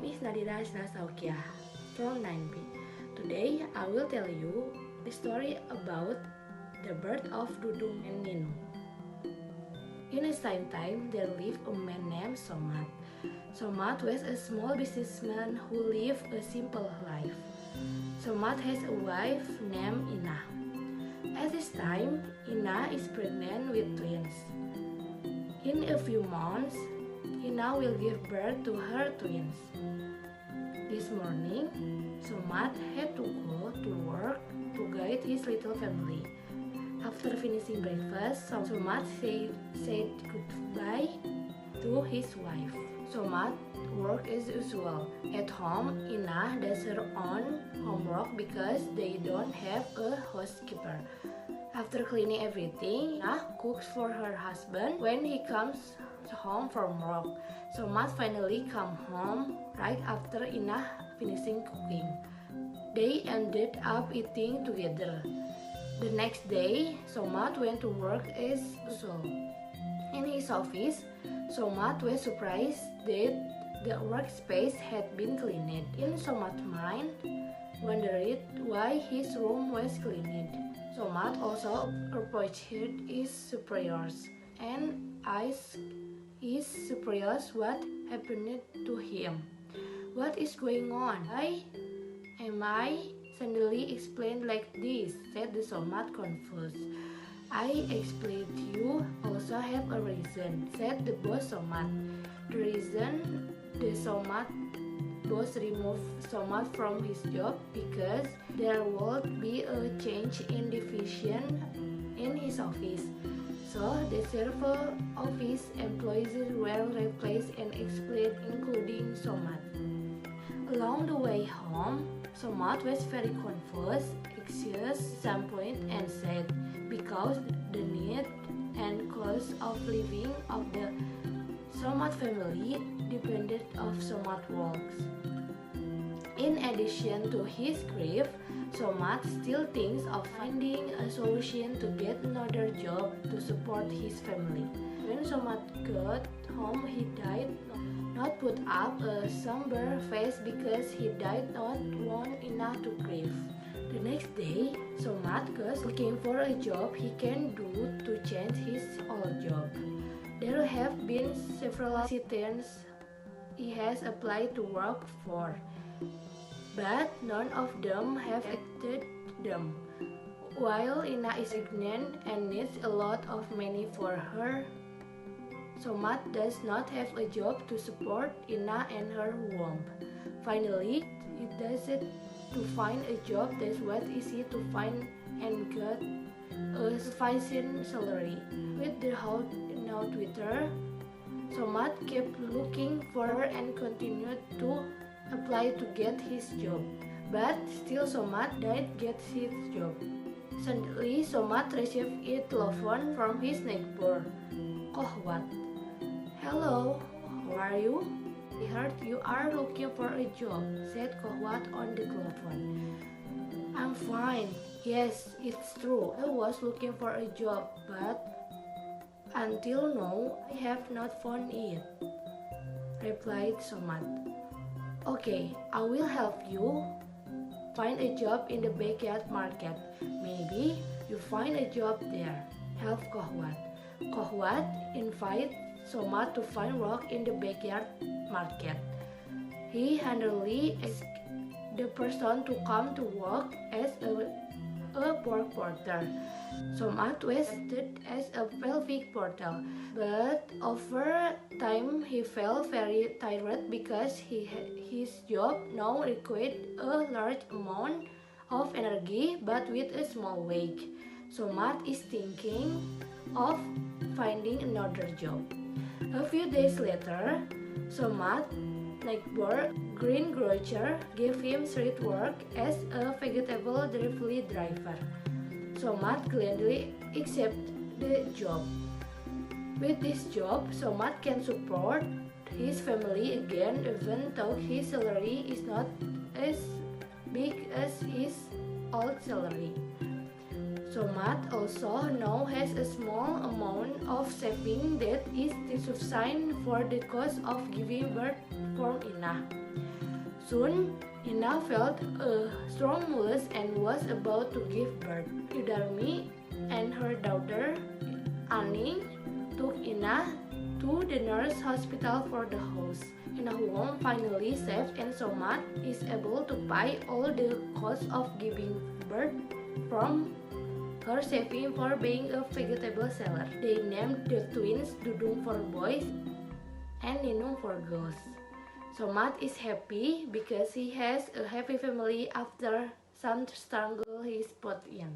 is Nadhirah from 9B. Today I will tell you the story about the birth of Dudung and Nino. In the same time, there lived a man named Somat. Somat was a small businessman who lived a simple life. Somat has a wife named Ina. At this time, Ina is pregnant with twins. In a few months, Ina will give birth to her twins. This morning, Somat had to go to work to guide his little family. After finishing breakfast, Somat said goodbye to his wife. Somat worked as usual. At home, Ina does her own homework because they don't have a housekeeper. After cleaning everything, Ina cooks for her husband when he comes home from work. Somat finally come home right after Ina finishing cooking. They ended up eating together. The next day, Somat went to work as usual. In his office, Somat was surprised that the workspace had been cleaned. In Somat's mind, wondered why his room was cleaned. Somat also approached his superiors and asked his superiors what happened to him. What is going on? Why am I suddenly explained like this? Said the Somat confused. I explained you also have a reason, said the boss Somat. The reason the Somat boss removed Somat from his job because there would be a change in division in his office. So the several office employees were replaced and explained, including Somat. Along the way home, Somat was very confused, anxious, some point, and sad because the need and cost of living of the Somat family depended on Somat works. In addition to his grief, Somat still thinks of finding a solution to get another job to support his family. When Somat got home, he died not put up a somber face because he died not want enough to grieve. The next day, Somat goes looking for a job he can do to change his old job. There have been several cities he has applied to work for, but none of them have accepted them. While Ina is pregnant and needs a lot of money for her, Somat does not have a job to support Ina and her womb. Finally, he decided to find a job that was easy to find and got a sufficient salary. With the help now Twitter, Somat kept looking for her and continued to apply to get his job. But still Somat didn't get his job. Suddenly, Somat received a telephone from his neighbor, Kohwat. Hello, how are you? I heard you are looking for a job, said Kohwat on the telephone. I'm fine. Yes, it's true. I was looking for a job, but until now, I have not found it, replied Somat. Okay, I will help you find a job in the backyard market. Maybe you find a job there, help Kohwat. Kohwat invited Somat to find work in the backyard market. He handily asked the person to come to work as a pork porter. Somat was hired as a pelvic porter, but over time he felt very tired because his job now required a large amount of energy but with a small wage. Somat is thinking of finding another job. A few days later, Somat's neighbor greengrocer gave him street work as a vegetable delivery driver. Somat gladly accepted the job. With this job, Somat can support his family again even though his salary is not as big as his old salary. Somat also now has a small amount of savings that is sufficient for the cost of giving birth for Ina. Soon, Ina felt a strong illness and was about to give birth. Yudarmi and her daughter Annie took Ina to the nurse hospital for the house. Ina home finally saved and Somat is able to pay all the cost of giving birth from her saving for being a vegetable seller. They named the twins Dudung for boys and Ninung for girls. Somat is happy because he has a happy family after some struggle he's put in.